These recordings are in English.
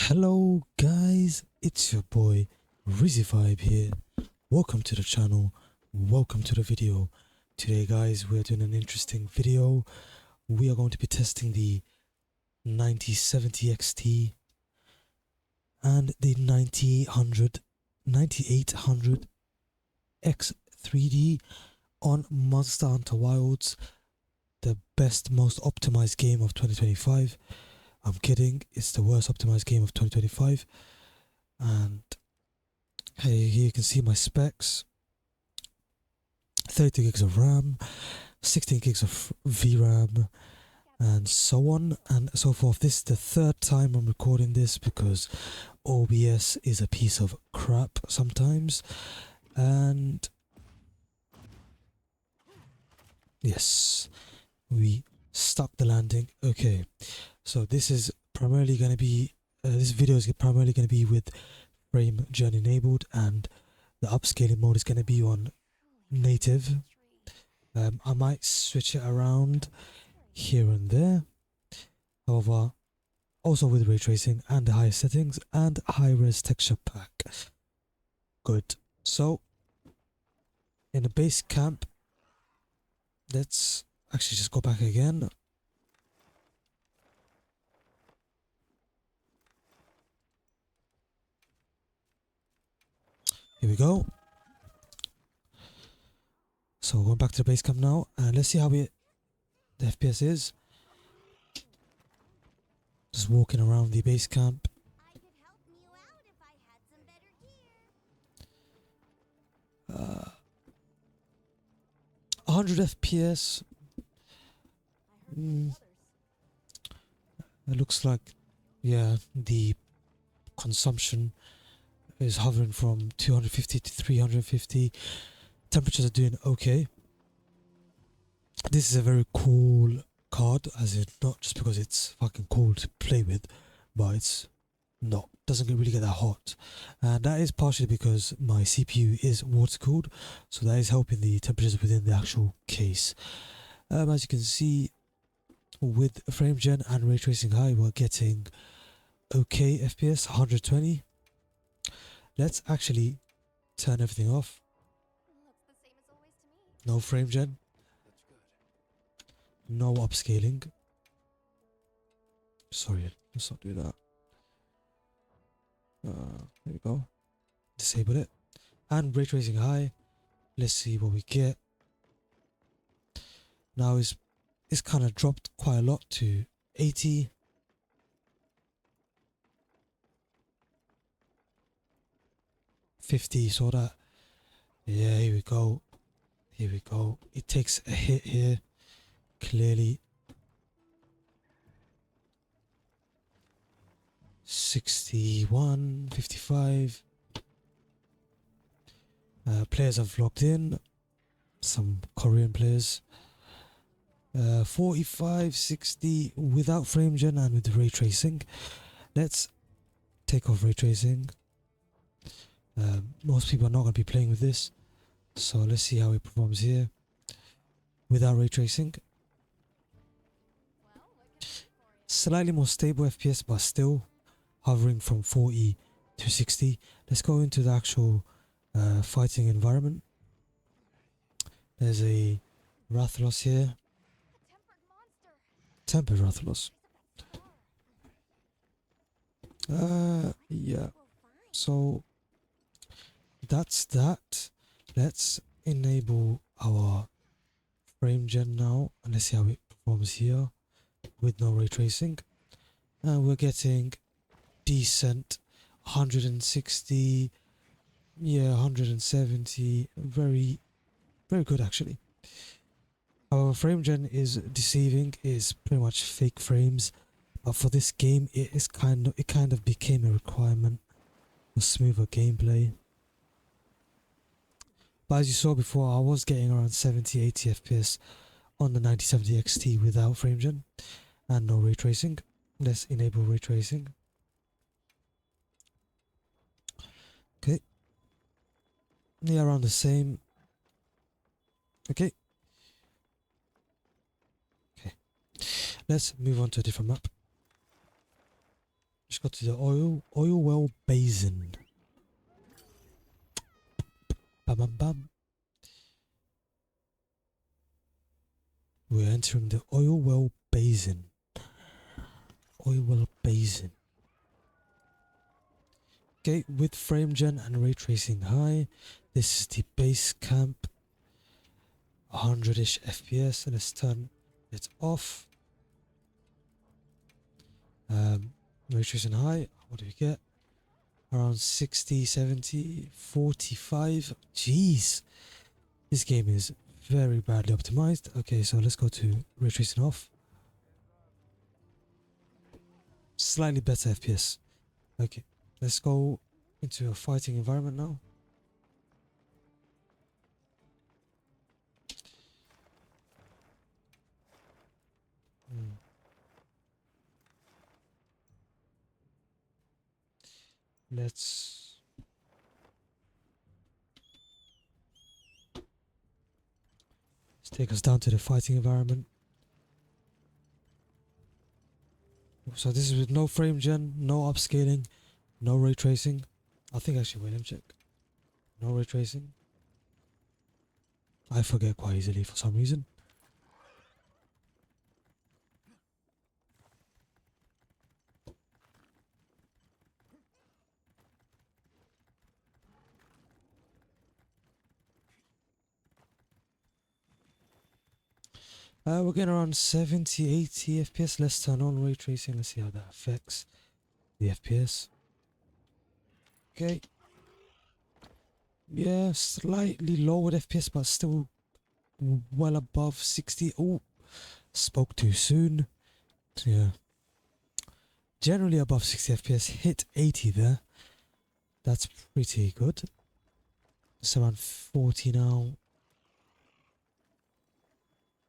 Hello guys, it's your boy Rizzy here. Welcome to the channel, welcome to the video. Today guys, we're doing an interesting video. We are going to be testing the 9070 XT and the 9800 X3D on Monster Hunter Wilds, the best, most optimized game of 2025. I'm kidding, it's the worst optimized game of 2025. And hey, here you can see my specs: 32 gigs of RAM, 16 gigs of VRAM, and so on and so forth. This is the third time I'm recording this because OBS is a piece of crap sometimes. And yes, we stuck the landing. Okay, so this is primarily going to be this video is primarily going to be with frame gen enabled, and the upscaling mode is going to be on native. I might switch it around here and there, however, also with ray tracing and the higher settings and high res texture pack. Good. So in the base camp, let's actually just go back again. Here we go. So going back to the base camp now, and let's see how the FPS is. Just walking around the base camp. 100 FPS. It looks like, yeah, the consumption is hovering from 250 to 350. Temperatures are doing okay. This is a very cool card, as in not just because it's fucking cool to play with, but it's not, doesn't really get that hot, and that is partially because my CPU is water cooled, so that is helping the temperatures within the actual case. As you can see, with frame gen and ray tracing high, we're getting okay FPS, 120. Let's actually turn everything off. No frame gen, no upscaling. Sorry, let's not do that. There we go. Disable it. And ray tracing high. Let's see what we get. Now it's kind of dropped quite a lot to 80. So that, yeah, here we go. Here we go. It takes a hit here, clearly. 61, 55. Players have logged in. Some Korean players. 45, 60 without frame gen and with ray tracing. Let's take off ray tracing. Most people are not going to be playing with this, so let's see how it performs here without ray tracing. Slightly more stable FPS, but still hovering from 40 to 60. Let's go into the actual fighting environment. There's a Rathalos here. Tempered Rathalos. Yeah. So that's that. Let's enable our frame gen now, and let's see how it performs here with no ray tracing. And we're getting decent 160, yeah, 170, very good actually. Our frame gen is deceiving, is pretty much fake frames, but for this game it kind of became a requirement for smoother gameplay. But as you saw before, I was getting around 70-80 FPS on the 9070 XT without frame gen and no ray tracing. Let's enable ray tracing. Okay, yeah, around the same. Okay, let's move on to a different map. Let's go to the oil well basin. Bam bam bam. We're entering the oil well basin. Oil well basin. Okay, with frame gen and ray tracing high. This is the base camp. 100-ish FPS. Let's turn it off. Ray tracing high. What do we get? Around 60, 70, 45. Jeez. This game is very badly optimized. Okay, so let's go to ray tracing off. Slightly better FPS. Okay, let's go into a fighting environment now. Let's take us down to the fighting environment. So this is with no frame gen, no upscaling, no ray tracing. I think actually, wait, let me check. No ray tracing. I forget quite easily for some reason. We're getting around 70, 80 FPS. Let's turn on ray tracing. Let's see how that affects the FPS. Okay. Yeah, slightly lowered FPS, but still well above 60. Oh, spoke too soon. Yeah. Generally above 60 FPS. Hit 80 there. That's pretty good. It's around 40 now.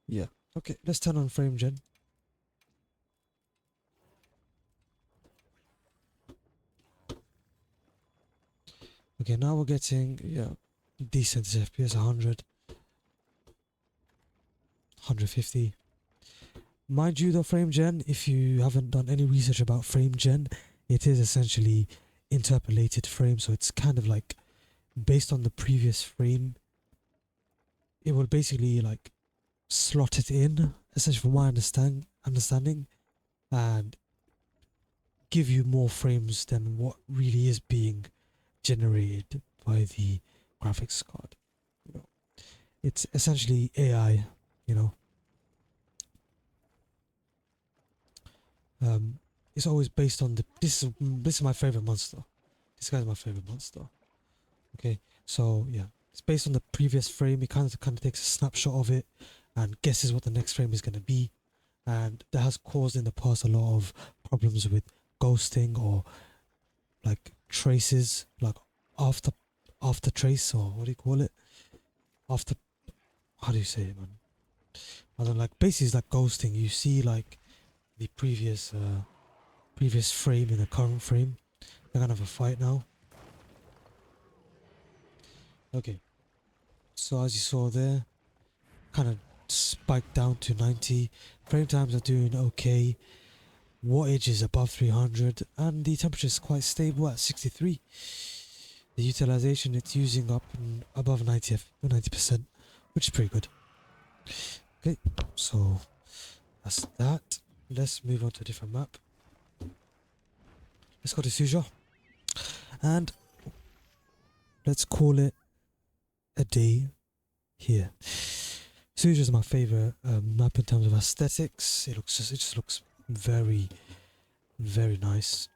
Yeah. Okay, let's turn on frame gen. Okay, now we're getting, yeah, decent FPS, 100, 150. Mind you, the frame gen, if you haven't done any research about frame gen, it is essentially interpolated frame, so it's kind of like based on the previous frame. It will basically like slot it in, essentially from my understanding, and give you more frames than what really is being generated by the graphics card. You know, it's essentially AI. You know, it's always based on the. This is my favorite monster. This guy's my favorite monster. Okay, so yeah, it's based on the previous frame. It kind of takes a snapshot of it and guesses what the next frame is going to be, and that has caused in the past a lot of problems with ghosting or like traces, like after trace, or what do you call it? After, how do you say it, man? I don't like, basically it's like ghosting. You see like the previous frame in the current frame. They're gonna have a fight now. Okay, so as you saw there, kind of spiked down to 90. Frame times are doing okay. Wattage is above 300, and the temperature is quite stable at 63. The utilization it's using up above 90%, which is pretty good. Okay, so that's that. Let's move on to a different map. Let's go to Suja, and let's call it a day here. Suja is my favorite map in terms of aesthetics. It just looks very, very nice.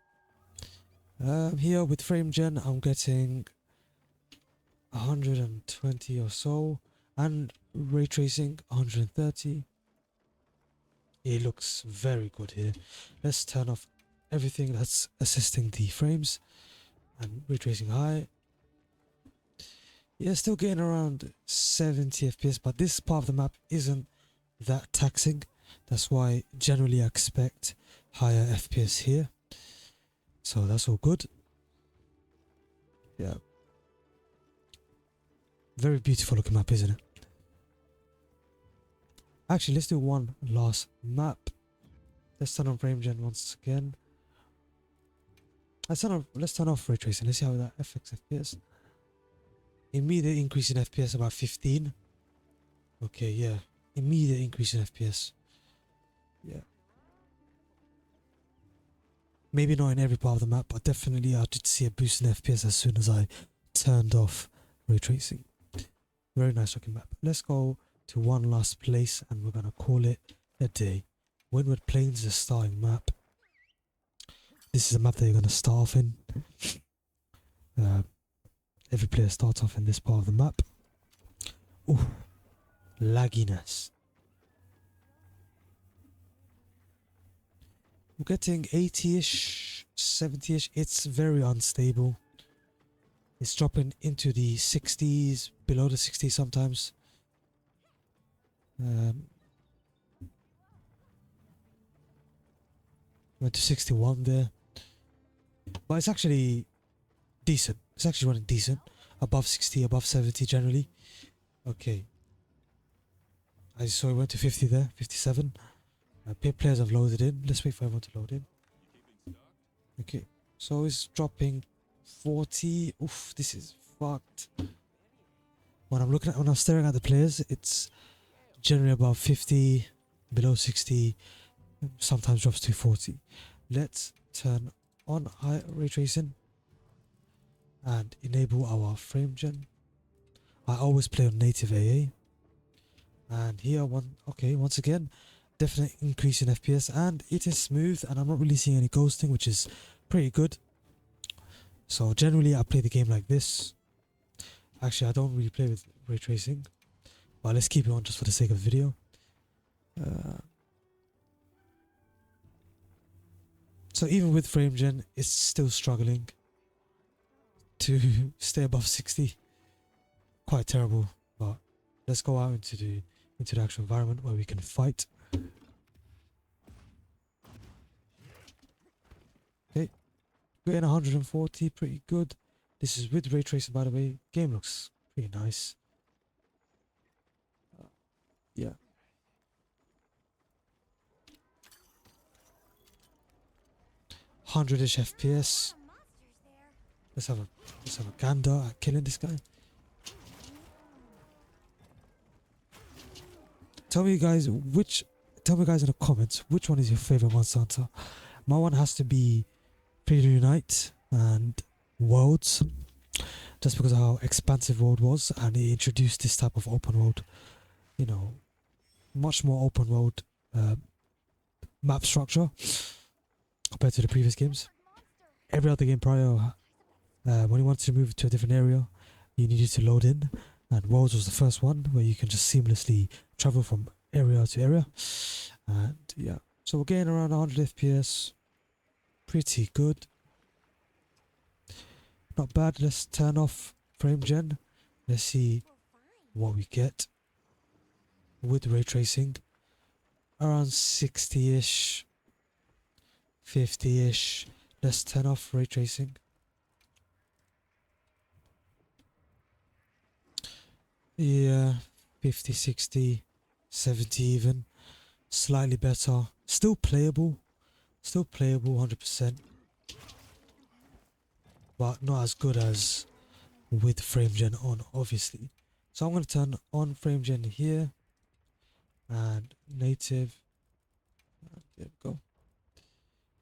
Here with frame gen, I'm getting 120 or so, and ray tracing 130. It looks very good here. Let's turn off everything that's assisting the frames and ray tracing high. Yeah, still getting around 70 FPS, but this part of the map isn't that taxing. That's why generally I expect higher FPS here. So that's all good. Yeah. Very beautiful looking map, isn't it? Actually, let's do one last map. Let's turn on frame gen once again. Let's turn off ray tracing. Let's see how that affects FPS. Immediate increase in FPS about 15. Okay, yeah. Immediate increase in FPS. Yeah. Maybe not in every part of the map, but definitely I did see a boost in FPS as soon as I turned off ray tracing. Very nice looking map. Let's go to one last place and we're gonna call it a day. Windward Plains is a starting map. This is a map that you're gonna start off in. Every player starts off in this part of the map. Ooh, lagginess. We're getting 80-ish, 70-ish. It's very unstable. It's dropping into the 60s, below the 60s sometimes. Went to 61 there. But it's actually decent. It's actually running decent. Above 60, above 70 generally. Okay. I saw it went to 50 there, 57. Players have loaded in. Let's wait for everyone to load in. Okay. So it's dropping 40. Oof, this is fucked. When I'm staring at the players, it's generally above 50, below 60, sometimes drops to 40. Let's turn on high ray tracing and enable our frame gen. I always play on native AA. And here once again, definite increase in FPS, and it is smooth and I'm not really seeing any ghosting, which is pretty good. So generally I play the game like this. Actually, I don't really play with ray tracing, but let's keep it on just for the sake of the video. So even with frame gen, it's still struggling to stay above 60. Quite terrible, but let's go out into the actual environment where we can fight. Okay, getting 140, pretty good. This is with ray tracing, by the way. Game looks pretty nice. Yeah. Hundred-ish FPS. Let's have a gander at killing this guy. Tell me guys in the comments which one is your favorite Monster Hunter. My one has to be Freedom Unite and Worlds, just because of how expansive World was, and it introduced this type of open world, you know, much more open world map structure compared to the previous games. Every other game prior, when you wanted to move to a different area, you needed to load in, and Worlds was the first one where you can just seamlessly travel from area to area. And yeah, so we're getting around 100 FPS, pretty good. Not bad. Let's turn off frame gen. Let's see what we get with ray tracing. Around 60-ish, 50-ish. Let's turn off ray tracing. Yeah, 50, 60, 70 even. Slightly better. Still playable. 100%. But not as good as with frame gen on, obviously. So I'm going to turn on frame gen here. And native. There we go.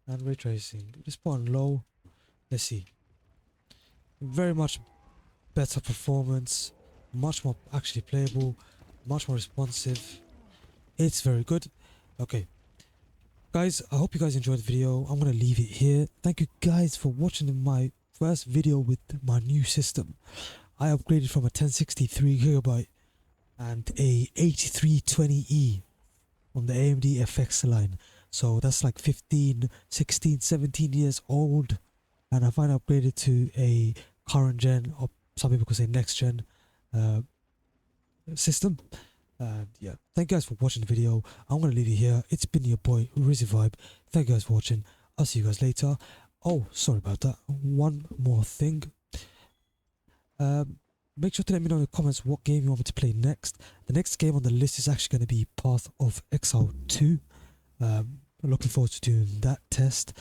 And ray tracing. Just put on low. Let's see. Very much better performance. Much more actually playable. Much more responsive. It's very good. Okay. Guys, I hope you guys enjoyed the video. I'm going to leave it here. Thank you guys for watching my first video with my new system. I upgraded from a 1063GB and a 8320E on the AMD FX line. So that's like 15, 16, 17 years old. And I finally upgraded to a current gen, or some people could say next gen system. And yeah, thank you guys for watching the video. I'm going to leave it here. It's been your boy, Rizzy Vibe. Thank you guys for watching. I'll see you guys later. Oh, sorry about that. One more thing. Make sure to let me know in the comments what game you want me to play next. The next game on the list is actually going to be Path of Exile 2. Looking forward to doing that test.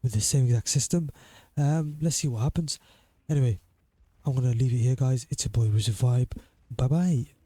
with the same exact system. Let's see what happens. Anyway, I'm gonna leave it here, guys. It's your boy Rizzo Vibe. Bye bye.